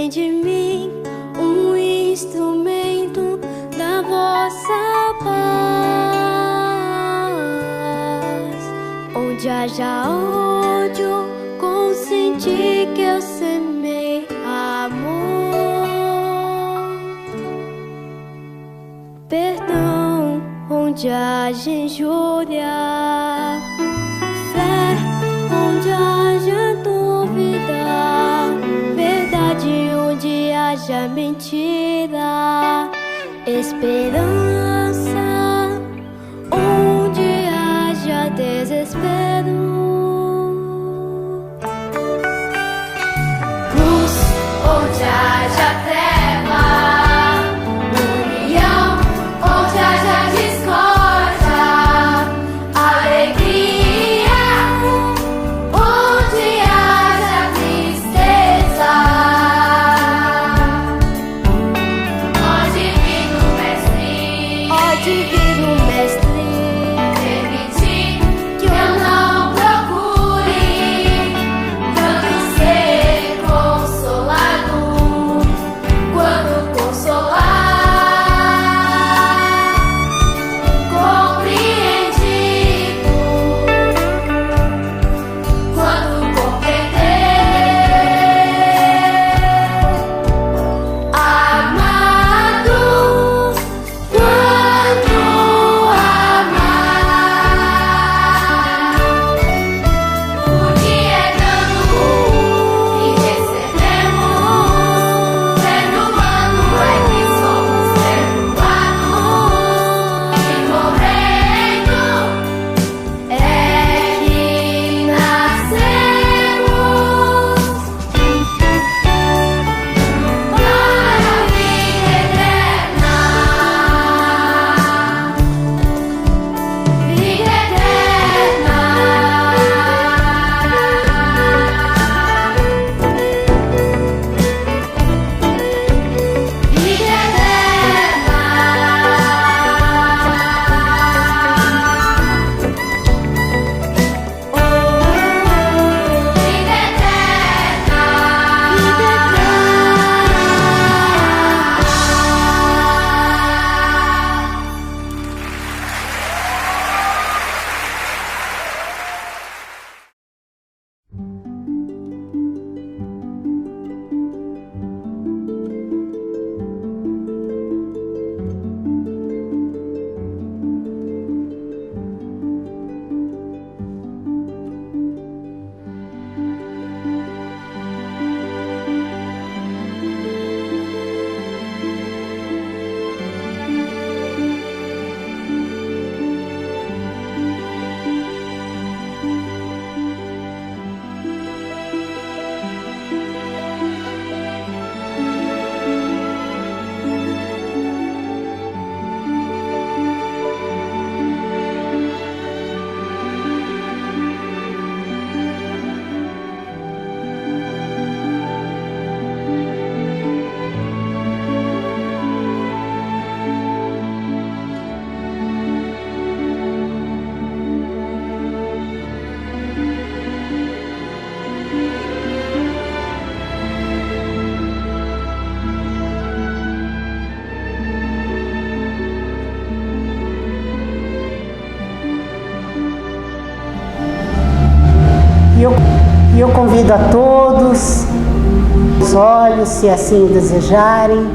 fazem de mim um instrumento da vossa paz. Onde haja ódio, consenti que eu semei amor. Perdão, onde haja injúria. Fé, onde haja dúvida. Verdade, onde haja mentira. Esperança, onde haja desespero. Luz, onde haja treva. União, onde haja discórdia. Alegria, onde haja tristeza. Ó Divino Mestre, permite que eu não procure tanto ser consolado quanto consolar, compreendido quanto compreender, amado quanto amar, porque é dando e recebemos, sendo humano é que somos perdoados, e morrendo é que nascemos para a vida eterna. Vida eterna. Vida eterna. Vida E eu convido a todos, os olhos, se assim o desejarem,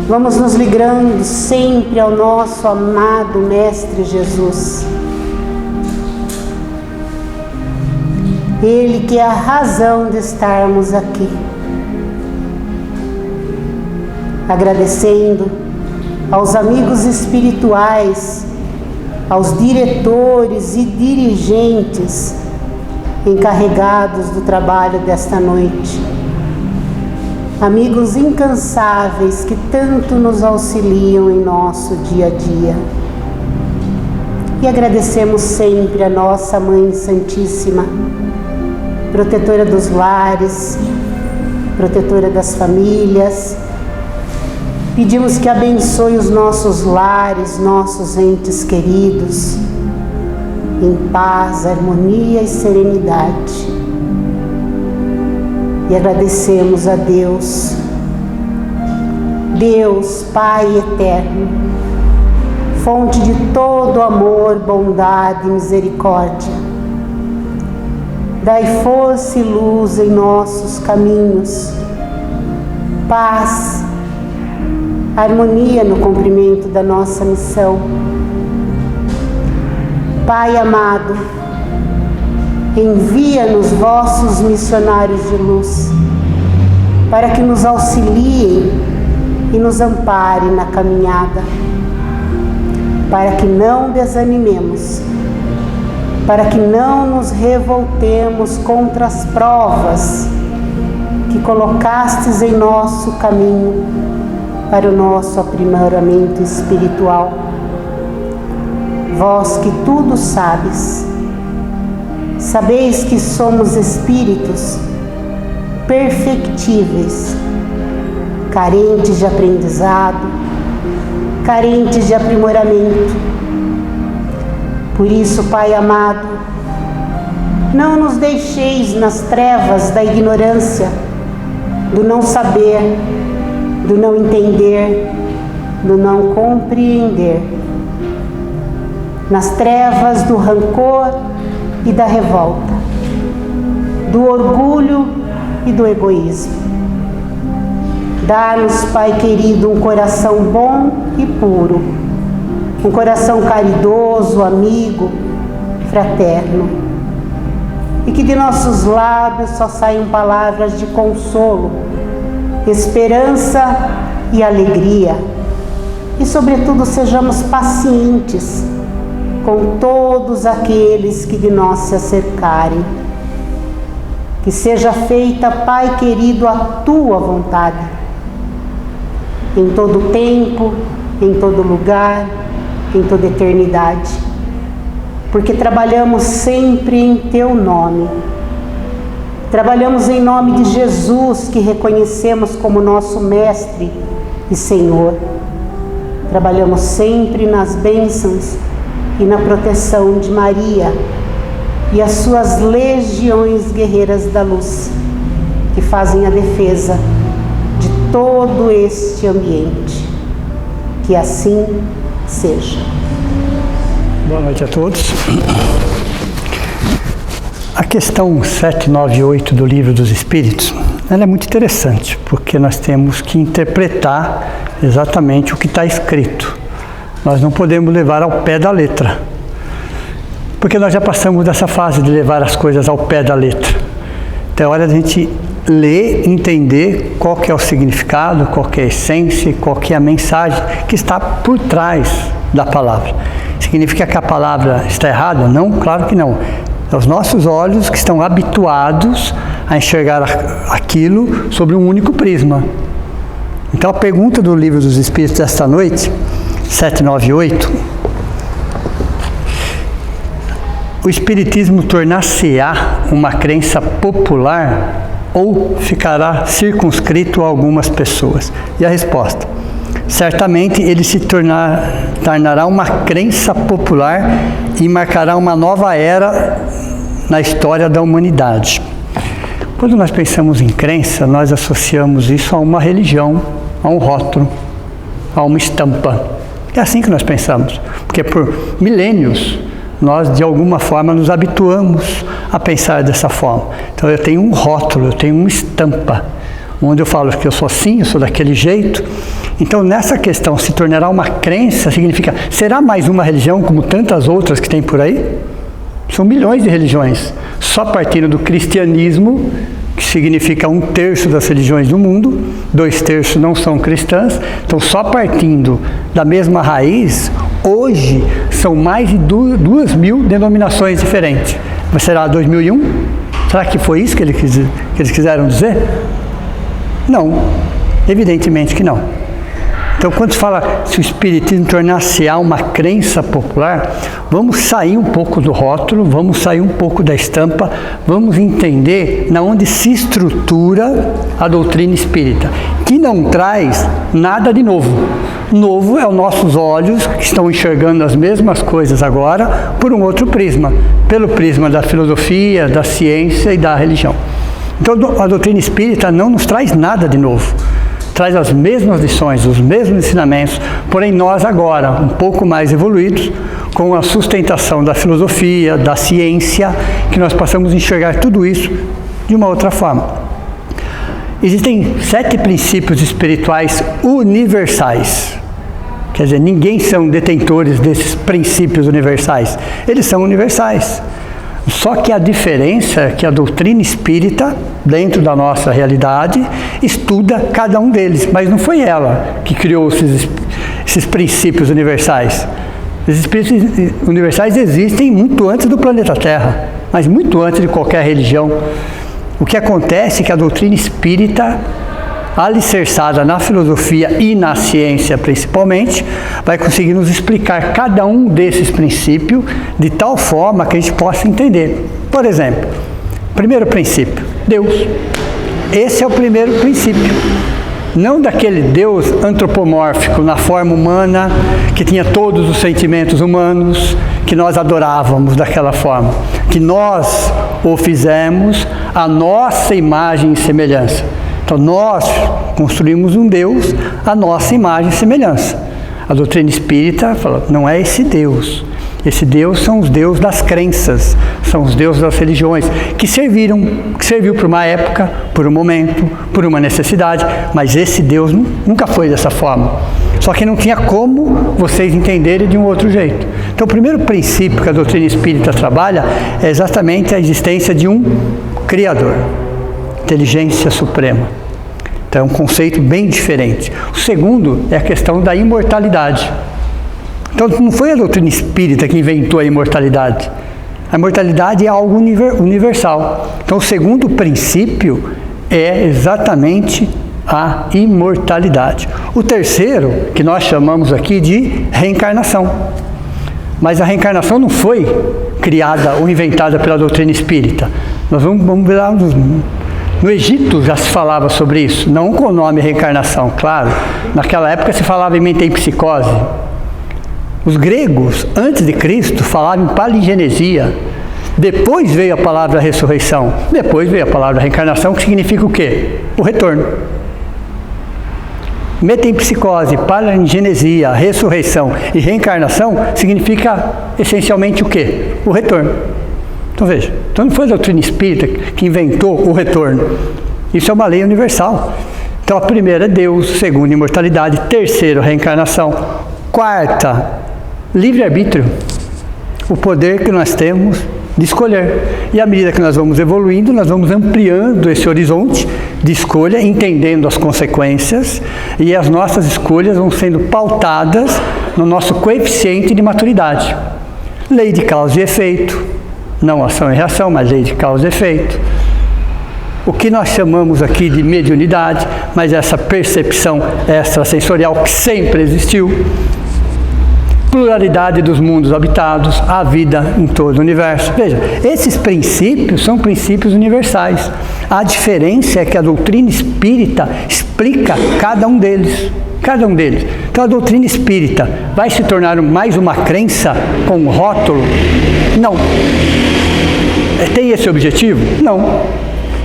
vamos nos ligando sempre ao nosso amado Mestre Jesus. Ele que é a razão de estarmos aqui. Agradecendo aos amigos espirituais, aos diretores e dirigentes encarregados do trabalho desta noite. Amigos incansáveis que tanto nos auxiliam em nosso dia a dia. E agradecemos sempre a nossa Mãe Santíssima, protetora dos lares, protetora das famílias. Pedimos que abençoe os nossos lares, nossos entes queridos, em paz, harmonia e serenidade. E agradecemos a Deus, Deus Pai eterno, fonte de todo amor, bondade e misericórdia. Dai força e luz em nossos caminhos, paz, harmonia no cumprimento da nossa missão. Pai amado, envia-nos vossos missionários de luz, para que nos auxiliem e nos amparem na caminhada, para que não desanimemos, para que não nos revoltemos contra as provas que colocastes em nosso caminho para o nosso aprimoramento espiritual. Vós que tudo sabes, sabeis que somos espíritos perfectíveis, carentes de aprendizado, carentes de aprimoramento. Por isso, Pai amado, não nos deixeis nas trevas da ignorância, do não saber, do não entender, do não compreender, nas trevas do rancor e da revolta, do orgulho e do egoísmo. Dá-nos, Pai querido, um coração bom e puro, um coração caridoso, amigo, fraterno, e que de nossos lábios só saiam palavras de consolo, esperança e alegria, e sobretudo sejamos pacientes com todos aqueles que de nós se acercarem. Que seja feita, Pai querido, a Tua vontade, em todo tempo, em todo lugar, em toda eternidade, porque trabalhamos sempre em Teu nome. Trabalhamos em nome de Jesus, que reconhecemos como nosso Mestre e Senhor. Trabalhamos sempre nas bênçãos e na proteção de Maria e as suas legiões guerreiras da luz, que fazem a defesa de todo este ambiente. Que assim seja. Boa noite a todos. A questão 798 do Livro dos Espíritos, ela é muito interessante, porque nós temos que interpretar exatamente o que está escrito. Nós não podemos levar ao pé da letra, porque nós já passamos dessa fase de levar as coisas ao pé da letra. Então é hora de a gente ler, entender qual que é o significado, qual que é a essência, qual que é a mensagem que está por trás da palavra. Significa que a palavra está errada? Não, claro que não. É os nossos olhos que estão habituados a enxergar aquilo sobre um único prisma. Então a pergunta do Livro dos Espíritos desta noite, 798, o Espiritismo tornar-se-á uma crença popular ou ficará circunscrito a algumas pessoas? E a resposta: certamente ele se tornará uma crença popular e marcará uma nova era na história da humanidade. Quando nós pensamos em crença, nós associamos isso a uma religião, a um rótulo, a uma estampa. É assim que nós pensamos, porque por milênios nós de alguma forma nos habituamos a pensar dessa forma. Então eu tenho um rótulo, eu tenho uma estampa, onde eu falo que eu sou assim, eu sou daquele jeito. Então nessa questão, se tornará uma crença, significa, será mais uma religião como tantas outras que tem por aí? São milhões de religiões, só partindo do cristianismo, que significa 1/3 das religiões do mundo, 2/3 não são cristãs. Então só partindo da mesma raiz, hoje são mais de 2.000 denominações diferentes. Mas será 2001? Será que foi isso que eles quiseram dizer? Não, evidentemente que não. Então, quando se fala se o Espiritismo tornar-se-á uma crença popular, vamos sair um pouco do rótulo, vamos sair um pouco da estampa, vamos entender na onde se estrutura a doutrina espírita, que não traz nada de novo. Novo é os nossos olhos, que estão enxergando as mesmas coisas agora, por um outro prisma, pelo prisma da filosofia, da ciência e da religião. Então a doutrina espírita não nos traz nada de novo. Traz as mesmas lições, os mesmos ensinamentos, porém nós agora, um pouco mais evoluídos, com a sustentação da filosofia, da ciência, que nós passamos a enxergar tudo isso de uma outra forma. Existem 7 princípios espirituais universais. Quer dizer, ninguém são detentores desses princípios universais. Eles são universais. Só que a diferença é que a doutrina espírita, dentro da nossa realidade, estuda cada um deles. Mas não foi ela que criou esses princípios universais. Esses princípios universais existem muito antes do planeta Terra, mas muito antes de qualquer religião. O que acontece é que a doutrina espírita, alicerçada na filosofia e na ciência principalmente, vai conseguir nos explicar cada um desses princípios de tal forma que a gente possa entender. Por exemplo, primeiro princípio, Deus. Esse é o primeiro princípio. Não daquele Deus antropomórfico na forma humana, que tinha todos os sentimentos humanos, que nós adorávamos daquela forma, que nós o fizemos à nossa imagem e semelhança. Então nós construímos um Deus à nossa imagem e semelhança. A doutrina espírita fala, não é esse Deus. Esse Deus são os deuses das crenças, são os deuses das religiões, que serviu por uma época, por um momento, por uma necessidade, mas esse Deus nunca foi dessa forma. Só que não tinha como vocês entenderem de um outro jeito. Então o primeiro princípio que a doutrina espírita trabalha é exatamente a existência de um Criador, inteligência suprema. Então é um conceito bem diferente. O segundo é a questão da imortalidade. Então não foi a doutrina espírita que inventou a imortalidade. A imortalidade é algo universal. Então o segundo princípio é exatamente a imortalidade. O terceiro, que nós chamamos aqui de reencarnação. Mas a reencarnação não foi criada ou inventada pela doutrina espírita. Nós vamos ver lá no Egito já se falava sobre isso, não com o nome reencarnação, claro. Naquela época se falava em metempsicose. Os gregos, antes de Cristo, falavam em palingenesia. Depois veio a palavra ressurreição. Depois veio a palavra reencarnação, que significa o quê? O retorno. Metempsicose, palingenesia, ressurreição e reencarnação significa essencialmente o quê? O retorno. Então veja, então não foi a doutrina espírita que inventou o retorno. Isso é uma lei universal. Então a primeira é Deus, segunda imortalidade, terceiro reencarnação, quarta livre-arbítrio, o poder que nós temos de escolher. E à medida que nós vamos evoluindo, nós vamos ampliando esse horizonte de escolha, entendendo as consequências, e as nossas escolhas vão sendo pautadas no nosso coeficiente de maturidade. Lei de causa e efeito, não ação e reação, mas lei de causa e efeito. O que nós chamamos aqui de mediunidade, mas essa percepção extrasensorial que sempre existiu. Pluralidade dos mundos habitados, a vida em todo o universo. Veja, esses princípios são princípios universais. A diferença é que a doutrina espírita explica cada um deles. Cada um deles. Então a doutrina espírita vai se tornar mais uma crença com um rótulo? Não. Tem esse objetivo? Não.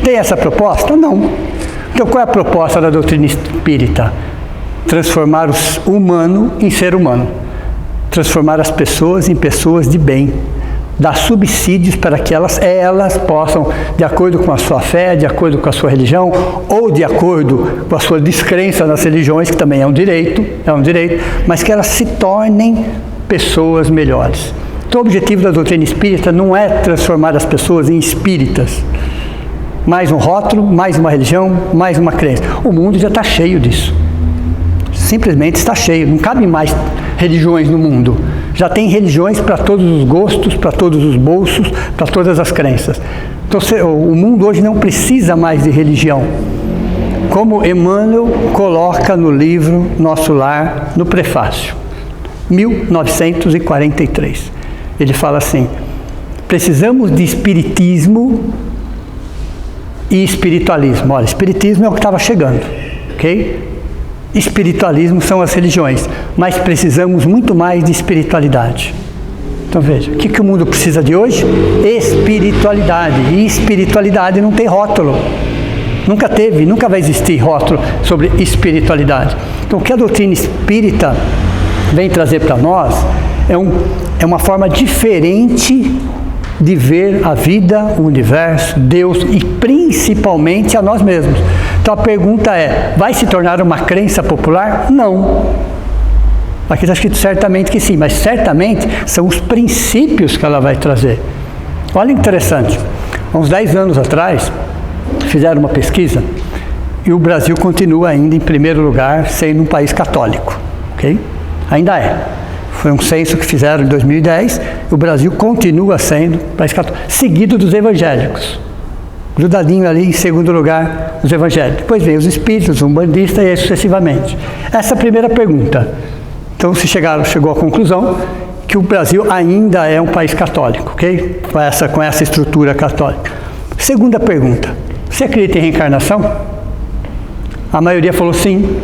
Tem essa proposta? Não. Então qual é a proposta da doutrina espírita? Transformar o humano em ser humano. Transformar as pessoas em pessoas de bem, dar subsídios para que elas possam, de acordo com a sua fé, de acordo com a sua religião, ou de acordo com a sua descrença nas religiões, que também é um direito, mas que elas se tornem pessoas melhores. Então o objetivo da doutrina espírita não é transformar as pessoas em espíritas, mais um rótulo, mais uma religião, mais uma crença. O mundo já está cheio disso. Simplesmente está cheio, não cabe mais religiões no mundo. Já tem religiões para todos os gostos, para todos os bolsos, para todas as crenças. Então o mundo hoje não precisa mais de religião. Como Emmanuel coloca no livro Nosso Lar, no prefácio, 1943. Ele fala assim: precisamos de espiritismo e espiritualismo. Olha, espiritismo é o que estava chegando, ok? Espiritualismo são as religiões, mas precisamos muito mais de espiritualidade. Então veja, o que o mundo precisa de hoje? Espiritualidade. E espiritualidade não tem rótulo. Nunca teve, nunca vai existir rótulo sobre espiritualidade. Então o que a doutrina espírita vem trazer para nós é uma forma diferente de ver a vida, o universo, Deus e principalmente a nós mesmos. Então a pergunta é, vai se tornar uma crença popular? Não. Aqui está escrito certamente que sim, mas certamente são os princípios que ela vai trazer. Olha que interessante, há uns 10 anos atrás, fizeram uma pesquisa e o Brasil continua ainda em primeiro lugar sendo um país católico, ok? Ainda é. Foi um censo que fizeram em 2010, o Brasil continua sendo um país católico, seguido dos evangélicos. Grudadinho ali em segundo lugar, os evangélicos. Depois vem os espíritos, os umbandistas e aí sucessivamente. Essa é a primeira pergunta. Então se chegou à conclusão que o Brasil ainda é um país católico, ok? Com essa estrutura católica. Segunda pergunta, você acredita em reencarnação? A maioria falou sim.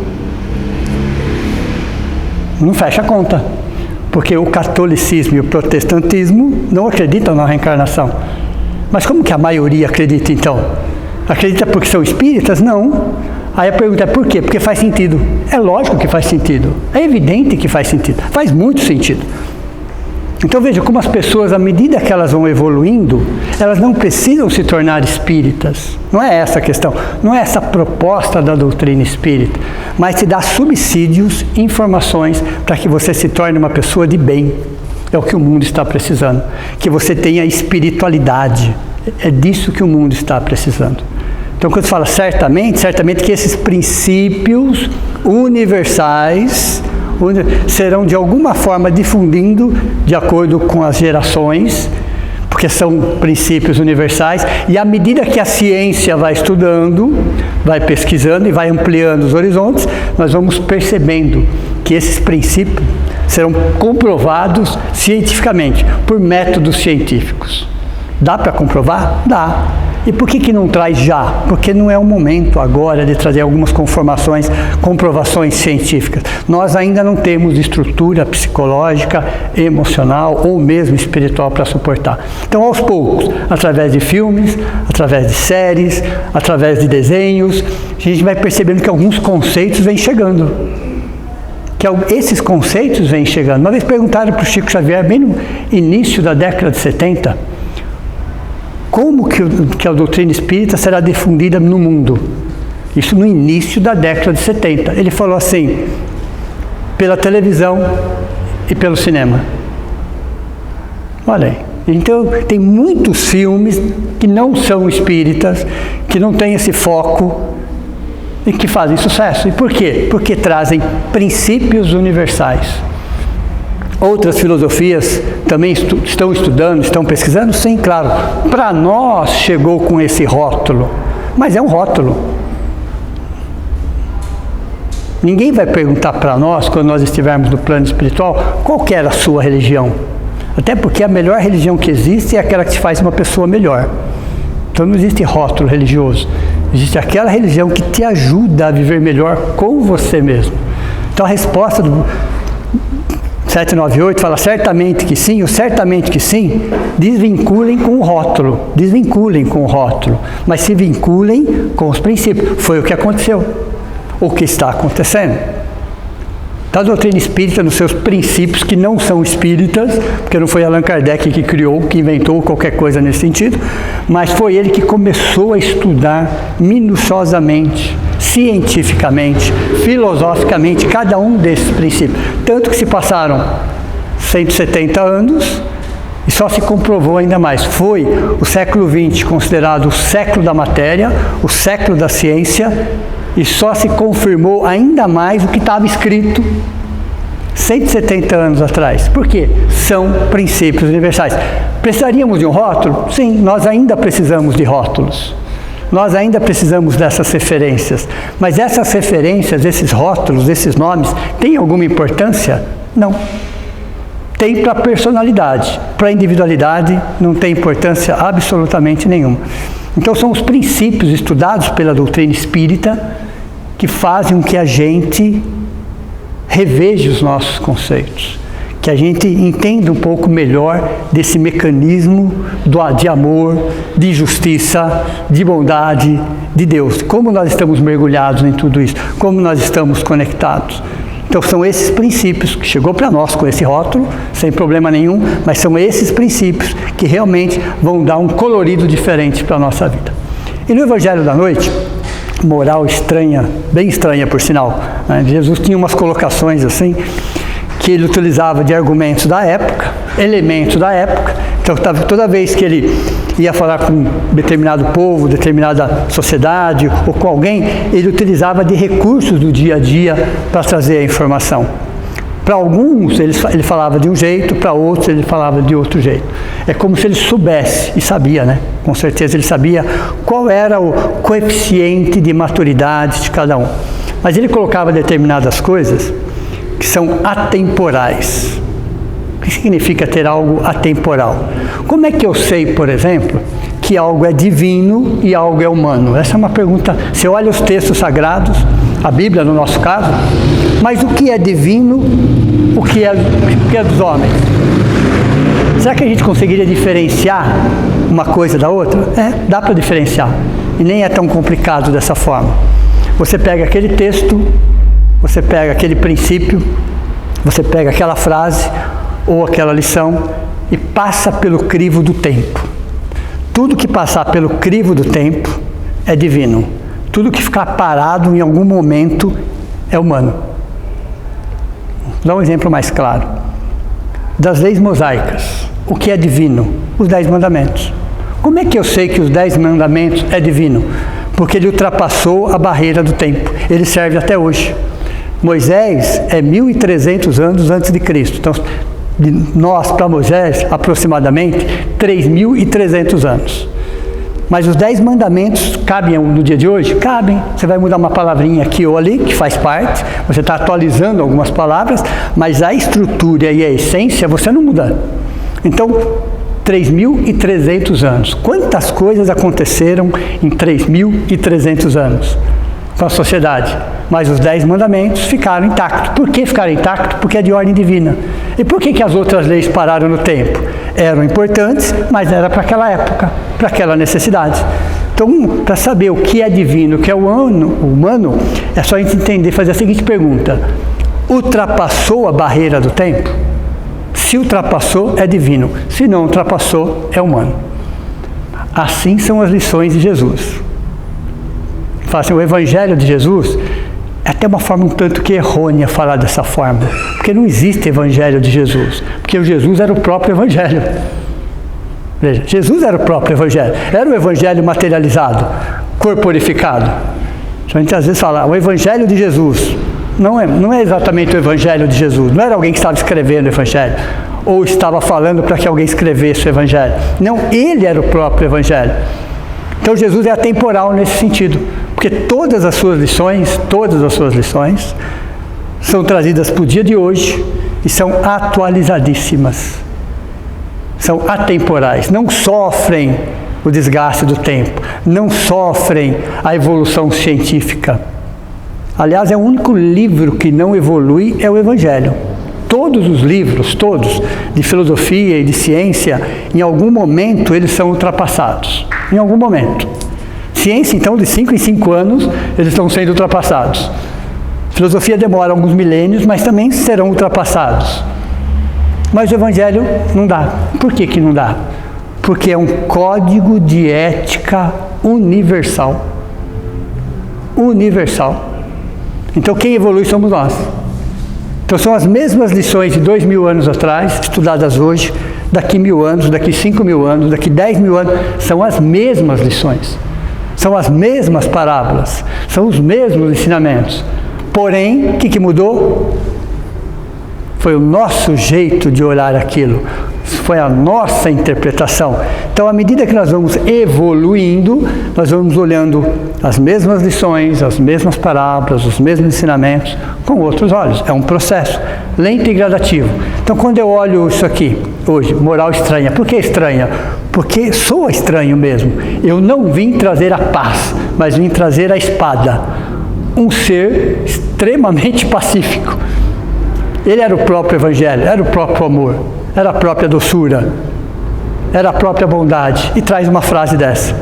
Não fecha a conta, porque o catolicismo e o protestantismo não acreditam na reencarnação. Mas como que a maioria acredita então? Acredita porque são espíritas? Não. Aí a pergunta é por quê? Porque faz sentido. É lógico que faz sentido. É evidente que faz sentido. Faz muito sentido. Então veja como as pessoas, à medida que elas vão evoluindo, elas não precisam se tornar espíritas. Não é essa a questão. Não é essa a proposta da doutrina espírita. Mas te dá subsídios, informações para que você se torne uma pessoa de bem. É o que o mundo está precisando. Que você tenha espiritualidade. É disso que o mundo está precisando. Então, quando se fala certamente que esses princípios universais serão de alguma forma difundindo de acordo com as gerações, porque são princípios universais, e à medida que a ciência vai estudando, vai pesquisando e vai ampliando os horizontes, nós vamos percebendo que esses princípios serão comprovados cientificamente, por métodos científicos. Dá para comprovar? Dá. E por que não traz já? Porque não é o momento agora de trazer algumas comprovações científicas. Nós ainda não temos estrutura psicológica, emocional ou mesmo espiritual para suportar. Então, aos poucos, através de filmes, através de séries, através de desenhos, a gente vai percebendo que alguns conceitos vêm chegando. Esses conceitos vêm chegando. Uma vez perguntaram para o Chico Xavier, bem no início da década de 70, como que a doutrina espírita será difundida no mundo? Isso no início da década de 70. Ele falou assim, pela televisão e pelo cinema. Olha aí. Então, tem muitos filmes que não são espíritas, que não têm esse foco e que fazem sucesso. E por quê? Porque trazem princípios universais. Outras filosofias também estão estudando, estão pesquisando? Sim, claro. Para nós chegou com esse rótulo, mas é um rótulo. Ninguém vai perguntar para nós, quando nós estivermos no plano espiritual, qual que era a sua religião. Até porque a melhor religião que existe é aquela que te faz uma pessoa melhor. Então não existe rótulo religioso. Existe aquela religião que te ajuda a viver melhor com você mesmo. Então a resposta do 798 fala certamente que sim, o certamente que sim, desvinculem com o rótulo, mas se vinculem com os princípios. Foi o que aconteceu, o que está acontecendo. A doutrina espírita, nos seus princípios, que não são espíritas, porque não foi Allan Kardec que criou, que inventou qualquer coisa nesse sentido, mas foi ele que começou a estudar minuciosamente, cientificamente, filosoficamente, cada um desses princípios. Tanto que se passaram 170 anos e só se comprovou ainda mais. Foi o século XX considerado o século da matéria, o século da ciência, e só se confirmou ainda mais o que estava escrito 170 anos atrás. Por quê? São princípios universais. Precisaríamos de um rótulo? Sim, nós ainda precisamos de rótulos. Nós ainda precisamos dessas referências. Mas essas referências, esses rótulos, esses nomes, têm alguma importância? Não. Tem para a personalidade. Para a individualidade não tem importância absolutamente nenhuma. Então são os princípios estudados pela doutrina espírita que fazem com que a gente reveja os nossos conceitos, que a gente entenda um pouco melhor desse mecanismo de amor, de justiça, de bondade de Deus. Como nós estamos mergulhados em tudo isso, como nós estamos conectados. Então são esses princípios que chegou para nós com esse rótulo, sem problema nenhum, mas são esses princípios que realmente vão dar um colorido diferente para a nossa vida. E no Evangelho da Noite, moral estranha, bem estranha por sinal, né? Jesus tinha umas colocações assim, que ele utilizava de argumentos da época, elementos da época. Então, toda vez que ele ia falar com um determinado povo, determinada sociedade ou com alguém, ele utilizava de recursos do dia a dia para trazer a informação. Para alguns ele falava de um jeito, para outros ele falava de outro jeito. É como se ele soubesse, e sabia, né? Com certeza ele sabia qual era o coeficiente de maturidade de cada um. Mas ele colocava determinadas coisas que são atemporais. O que significa ter algo atemporal? Como é que eu sei, por exemplo, que algo é divino e algo é humano? Essa é uma pergunta. Você olha os textos sagrados, a Bíblia no nosso caso, mas o que é divino, o que é dos homens? Será que a gente conseguiria diferenciar uma coisa da outra? Dá para diferenciar. E nem é tão complicado dessa forma. Você pega aquele texto, você pega aquele princípio, você pega aquela frase ou aquela lição e passa pelo crivo do tempo. Tudo que passar pelo crivo do tempo é divino. Tudo que ficar parado em algum momento é humano. Vou dar um exemplo mais claro. Das leis mosaicas, o que é divino? Os 10 mandamentos. Como é que eu sei que os 10 mandamentos é divino? Porque ele ultrapassou a barreira do tempo. Ele serve até hoje. Moisés é 1.300 anos antes de Cristo. Então, de nós para Moisés, aproximadamente 3.300 anos. Mas os 10 mandamentos cabem no dia de hoje? Cabem. Você vai mudar uma palavrinha aqui ou ali, que faz parte. Você está atualizando algumas palavras, mas a estrutura e a essência você não muda. Então, 3.300 anos. Quantas coisas aconteceram em 3.300 anos com a sociedade? Mas os 10 mandamentos ficaram intactos. Por que ficaram intactos? Porque é de ordem divina. E por que as outras leis pararam no tempo? Eram importantes, mas era para aquela época, para aquela necessidade. Então, para saber o que é divino, o que é humano, é só a gente entender, fazer a seguinte pergunta: ultrapassou a barreira do tempo? Se ultrapassou, é divino. Se não ultrapassou, é humano. Assim são as lições de Jesus. Fala assim, o Evangelho de Jesus é até uma forma um tanto que errônea falar dessa forma, porque não existe Evangelho de Jesus, porque o Jesus era o próprio Evangelho. Veja, Jesus era o próprio Evangelho, era o Evangelho materializado, corporificado. A gente às vezes fala, o Evangelho de Jesus, não é exatamente o Evangelho de Jesus, não era alguém que estava escrevendo o Evangelho, ou estava falando para que alguém escrevesse o Evangelho. Não, ele era o próprio Evangelho. Então Jesus é atemporal nesse sentido, porque todas as suas lições são trazidas para o dia de hoje e são atualizadíssimas, são atemporais, não sofrem o desgaste do tempo, não sofrem a evolução científica. Aliás, é o único livro que não evolui é o Evangelho. Todos os livros, todos, de filosofia e de ciência, em algum momento eles são ultrapassados. Em algum momento. Ciência, então, de 5 em 5 anos, eles estão sendo ultrapassados. Filosofia demora alguns milênios, mas também serão ultrapassados. Mas o Evangelho não dá. Por que não dá? Porque é um código de ética universal. Universal. Então, quem evolui somos nós. Então são as mesmas lições de 2.000 anos atrás, estudadas hoje, daqui 1.000 anos, daqui 5.000 anos, daqui 10.000 anos, são as mesmas lições, são as mesmas parábolas, são os mesmos ensinamentos. Porém, o que mudou? Foi o nosso jeito de olhar aquilo, foi a nossa interpretação. Então, à medida que nós vamos evoluindo, nós vamos olhando as mesmas lições, as mesmas parábolas, os mesmos ensinamentos, com outros olhos. É um processo lento e gradativo. Então, quando eu olho isso aqui, hoje, moral estranha, por que estranha? Porque soa estranho mesmo. Eu não vim trazer a paz, mas vim trazer a espada. Um ser extremamente pacífico. Ele era o próprio Evangelho, era o próprio amor, era a própria doçura, era a própria bondade. E traz uma frase dessa,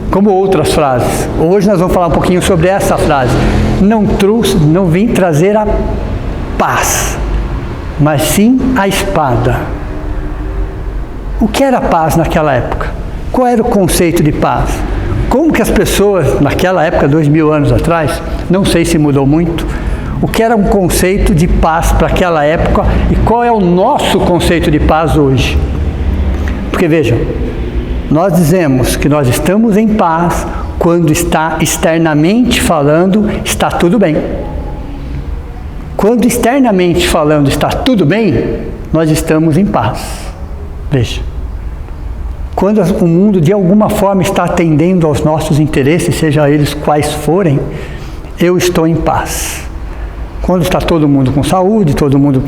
como outras frases. Hoje nós vamos falar um pouquinho sobre essa frase. Não vim trazer a paz, mas sim a espada. O que era paz naquela época? Qual era o conceito de paz? Como que as pessoas, naquela época, 2000 anos atrás, não sei se mudou muito, o que era um conceito de paz para aquela época e qual é o nosso conceito de paz hoje? Porque vejam, nós dizemos que nós estamos em paz quando está externamente falando, está tudo bem. Quando externamente falando está tudo bem, nós estamos em paz. Veja. Quando o mundo de alguma forma está atendendo aos nossos interesses, seja eles quais forem, eu estou em paz. Quando está todo mundo com saúde, todo mundo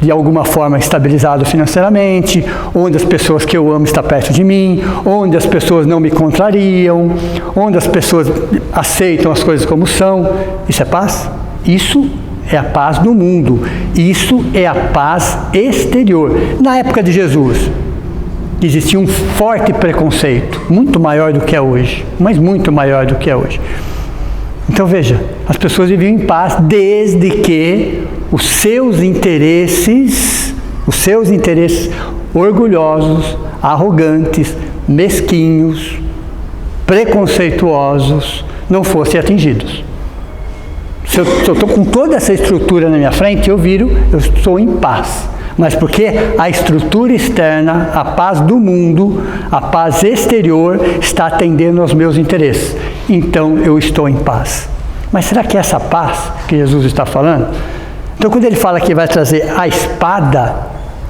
de alguma forma estabilizado financeiramente, onde as pessoas que eu amo estão perto de mim, onde as pessoas não me contrariam, onde as pessoas aceitam as coisas como são, isso é paz? Isso é a paz do mundo, isso é a paz exterior. Na época de Jesus, existia um forte preconceito, muito maior do que é hoje, mas muito maior do que é hoje. Então veja, as pessoas viviam em paz desde que os seus interesses orgulhosos, arrogantes, mesquinhos, preconceituosos, não fossem atingidos. Se eu estou com toda essa estrutura na minha frente, eu estou em paz. Mas porque a estrutura externa, a paz do mundo, a paz exterior está atendendo aos meus interesses. Então eu estou em paz. Mas será que é essa paz que Jesus está falando? Então quando ele fala que vai trazer a espada,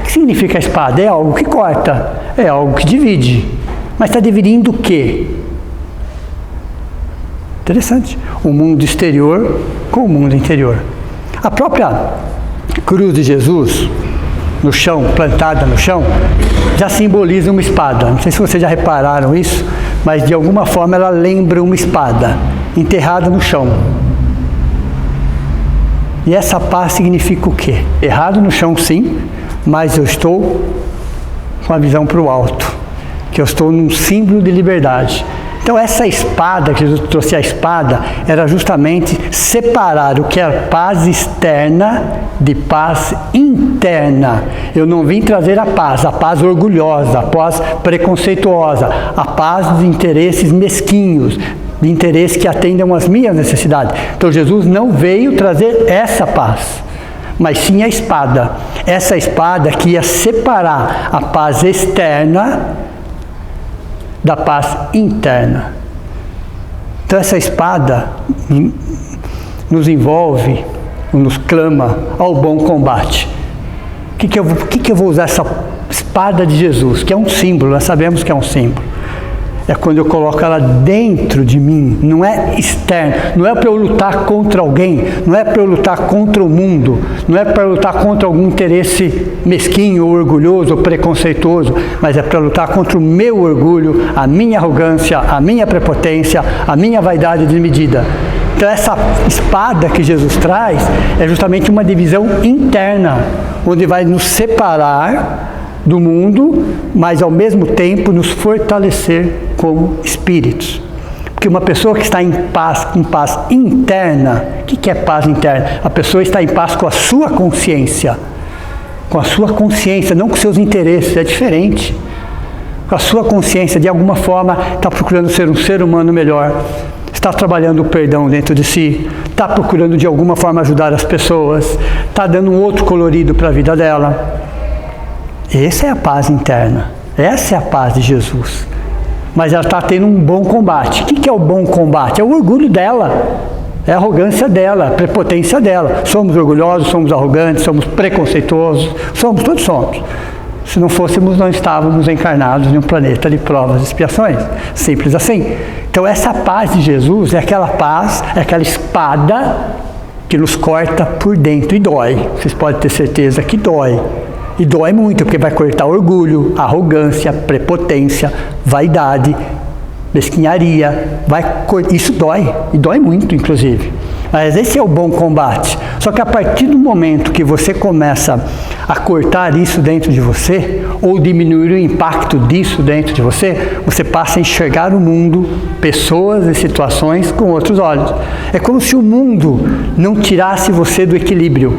o que significa a espada? É algo que corta, é algo que divide. Mas está dividindo o quê? Interessante. O mundo exterior com o mundo interior. A própria cruz de Jesus, no chão, plantada no chão, já simboliza uma espada. Não sei se vocês já repararam isso, mas de alguma forma ela lembra uma espada enterrada no chão. E essa paz significa o quê? Errado no chão, sim, mas eu estou com a visão para o alto, que eu estou num símbolo de liberdade. Então essa espada, que Jesus trouxe a espada, era justamente separar o que é paz externa de paz interna. Eu não vim trazer a paz orgulhosa, a paz preconceituosa, a paz de interesses mesquinhos, de interesses que atendam às minhas necessidades. Então Jesus não veio trazer essa paz, mas sim a espada. Essa espada que ia separar a paz externa da paz interna. Então essa espada nos envolve, nos clama ao bom combate. O que eu vou usar essa espada de Jesus, que é um símbolo, nós sabemos que é um símbolo. É quando eu coloco ela dentro de mim, não é externo, não é para eu lutar contra alguém, não é para eu lutar contra o mundo, não é para eu lutar contra algum interesse mesquinho, ou orgulhoso, ou preconceituoso, mas é para lutar contra o meu orgulho, a minha arrogância, a minha prepotência, a minha vaidade desmedida. Então essa espada que Jesus traz é justamente uma divisão interna, onde vai nos separar do mundo, mas ao mesmo tempo nos fortalecer como espíritos. Porque uma pessoa que está em paz interna, o que é paz interna? A pessoa está em paz com a sua consciência, não com seus interesses, é diferente. Com a sua consciência, de alguma forma, está procurando ser um ser humano melhor, está trabalhando o perdão dentro de si, está procurando de alguma forma ajudar as pessoas, está dando um outro colorido para a vida dela. Essa é a paz interna, essa é a paz de Jesus. Mas ela está tendo um bom combate. O que é o bom combate? É o orgulho dela, é a arrogância dela, a prepotência dela. Somos orgulhosos, somos arrogantes, somos preconceituosos, todos somos. Se não fôssemos, não estávamos encarnados em um planeta de provas e expiações. Simples assim. Então essa paz de Jesus é aquela paz, é aquela espada que nos corta por dentro e dói. Vocês podem ter certeza que dói. E dói muito, porque vai cortar orgulho, arrogância, prepotência, vaidade, mesquinharia, isso dói, e dói muito, inclusive. Mas esse é o bom combate. Só que a partir do momento que você começa a cortar isso dentro de você, ou diminuir o impacto disso dentro de você, você passa a enxergar o mundo, pessoas e situações com outros olhos. É como se o mundo não tirasse você do equilíbrio.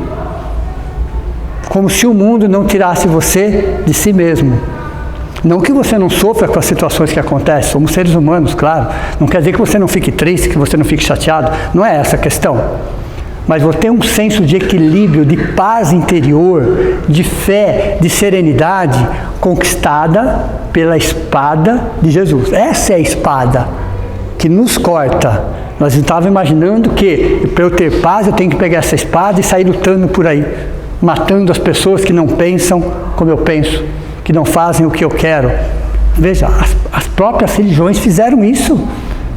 Como se o mundo não tirasse você de si mesmo. Não que você não sofra com as situações que acontecem, somos seres humanos, claro. Não quer dizer que você não fique triste, que você não fique chateado. Não é essa a questão. Mas você tem um senso de equilíbrio, de paz interior, de fé, de serenidade, conquistada pela espada de Jesus. Essa é a espada que nos corta. Nós estávamos imaginando que, para eu ter paz, eu tenho que pegar essa espada e sair lutando por aí, matando as pessoas que não pensam como eu penso, que não fazem o que eu quero. Veja, as próprias religiões fizeram isso.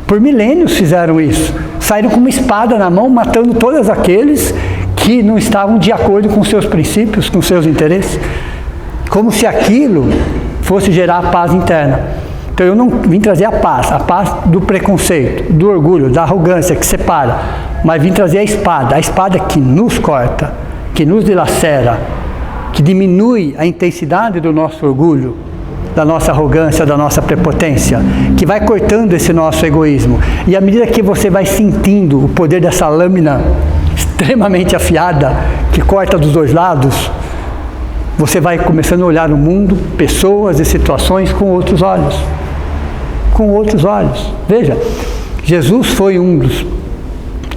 Por milênios fizeram isso. Saíram com uma espada na mão, matando todos aqueles que não estavam de acordo com seus princípios, com seus interesses. Como se aquilo fosse gerar a paz interna. Então eu não vim trazer a paz do preconceito, do orgulho, da arrogância que separa, mas vim trazer a espada que nos corta, que nos dilacera, que diminui a intensidade do nosso orgulho, da nossa arrogância, da nossa prepotência, que vai cortando esse nosso egoísmo. E à medida que você vai sentindo o poder dessa lâmina extremamente afiada, que corta dos dois lados, você vai começando a olhar o mundo, pessoas e situações com outros olhos. Com outros olhos. Veja, Jesus foi um dos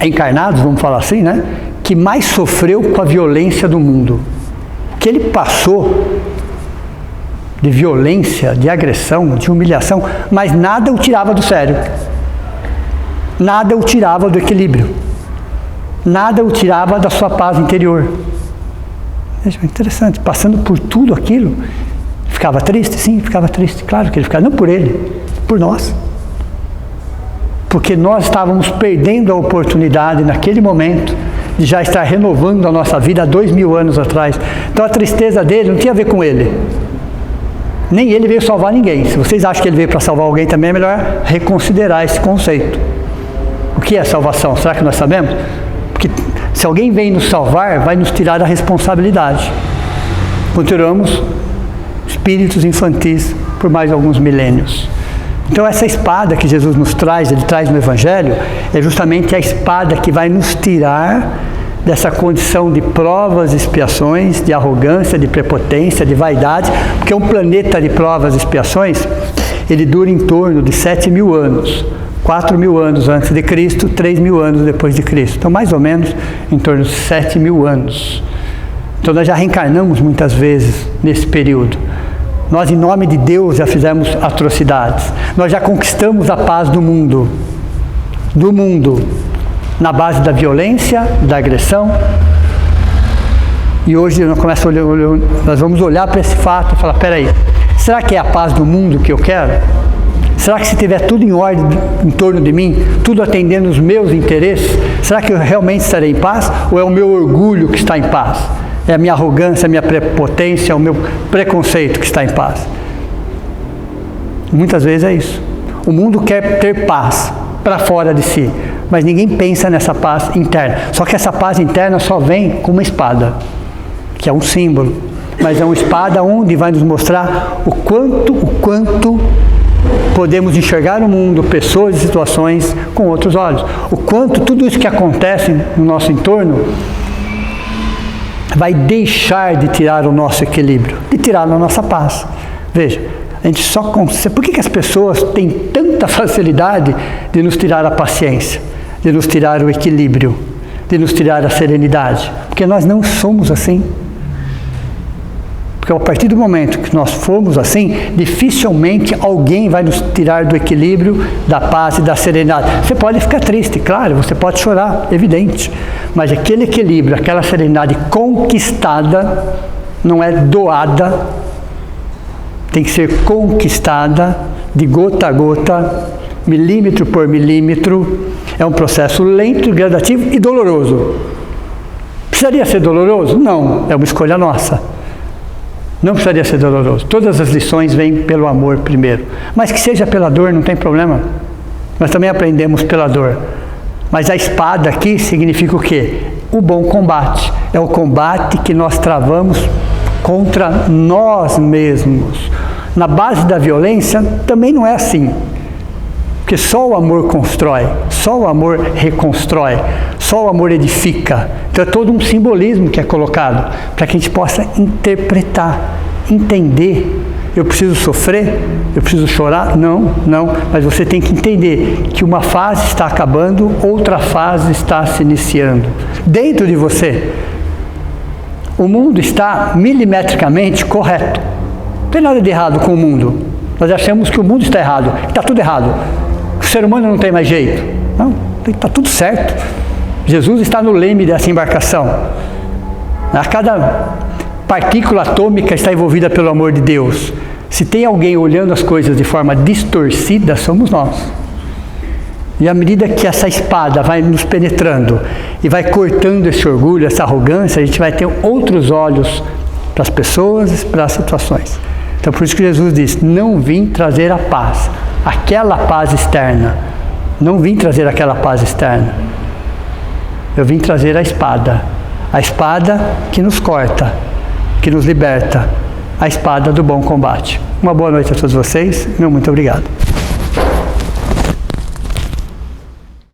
encarnados, vamos falar assim, né? Que mais sofreu com a violência do mundo. O que ele passou de violência, de agressão, de humilhação, mas nada o tirava do sério. Nada o tirava do equilíbrio. Nada o tirava da sua paz interior. Veja, interessante, passando por tudo aquilo, ficava triste? Sim, ficava triste. Claro que ele ficava, não por ele, por nós. Porque nós estávamos perdendo a oportunidade naquele momento de já estar renovando a nossa vida há 2000 anos atrás. Então a tristeza dele não tinha a ver com ele. Nem ele veio salvar ninguém. Se vocês acham que ele veio para salvar alguém também, é melhor reconsiderar esse conceito. O que é salvação? Será que nós sabemos? Porque se alguém vem nos salvar, vai nos tirar da responsabilidade. Continuamos espíritos infantis por mais alguns milênios. Então essa espada que Jesus nos traz, ele traz no Evangelho, é justamente a espada que vai nos tirar dessa condição de provas e expiações, de arrogância, de prepotência, de vaidade, porque um planeta de provas e expiações, ele dura em torno de 7.000 anos, 4.000 anos antes de Cristo, 3.000 anos depois de Cristo. Então, mais ou menos, em torno de 7.000 anos. Então, nós já reencarnamos muitas vezes nesse período. Nós, em nome de Deus, já fizemos atrocidades. Nós já conquistamos a paz do mundo. Do mundo. Na base da violência, da agressão. E hoje nós vamos olhar para esse fato e falar, peraí, será que é a paz do mundo que eu quero? Será que se tiver tudo em ordem em torno de mim, tudo atendendo os meus interesses, será que eu realmente estarei em paz? Ou é o meu orgulho que está em paz? É a minha arrogância, a minha prepotência, o meu preconceito que está em paz? Muitas vezes é isso. O mundo quer ter paz para fora de si, mas ninguém pensa nessa paz interna. Só que essa paz interna só vem com uma espada, que é um símbolo, mas é uma espada onde vai nos mostrar o quanto podemos enxergar o mundo, pessoas e situações com outros olhos. O quanto tudo isso que acontece no nosso entorno vai deixar de tirar o nosso equilíbrio, de tirar a nossa paz. Veja, a gente só consegue. Por que as pessoas têm tanta facilidade de nos tirar a paciência, de nos tirar o equilíbrio, de nos tirar a serenidade? Porque nós não somos assim. Porque a partir do momento que nós formos assim, dificilmente alguém vai nos tirar do equilíbrio, da paz e da serenidade. Você pode ficar triste, claro, você pode chorar, evidente. Mas aquele equilíbrio, aquela serenidade conquistada, não é doada, tem que ser conquistada de gota a gota, milímetro por milímetro. É um processo lento, gradativo e doloroso. Precisaria ser doloroso? Não, é uma escolha nossa. Não precisaria ser doloroso. Todas as lições vêm pelo amor primeiro. Mas que seja pela dor, não tem problema. Nós também aprendemos pela dor. Mas a espada aqui significa o quê? O bom combate. É o combate que nós travamos contra nós mesmos. Na base da violência também não é assim. Porque só o amor constrói, só o amor reconstrói, só o amor edifica. Então é todo um simbolismo que é colocado para que a gente possa interpretar, entender. Eu preciso sofrer? Eu preciso chorar? Não, mas você tem que entender que uma fase está acabando, outra fase está se iniciando. Dentro de você, o mundo está milimetricamente correto. Não tem nada de errado com o mundo. Nós achamos que o mundo está errado, está tudo errado. O ser humano não tem mais jeito. Não, está tudo certo. Jesus está no leme dessa embarcação. A cada partícula atômica está envolvida pelo amor de Deus. Se tem alguém olhando as coisas de forma distorcida, somos nós. E à medida que essa espada vai nos penetrando e vai cortando esse orgulho, essa arrogância, a gente vai ter outros olhos para as pessoas e para as situações. Então por isso que Jesus diz, não vim trazer a paz, aquela paz externa. Não vim trazer aquela paz externa. Eu vim trazer a espada que nos corta, que nos liberta, a espada do bom combate. Uma boa noite a todos vocês, meu muito obrigado.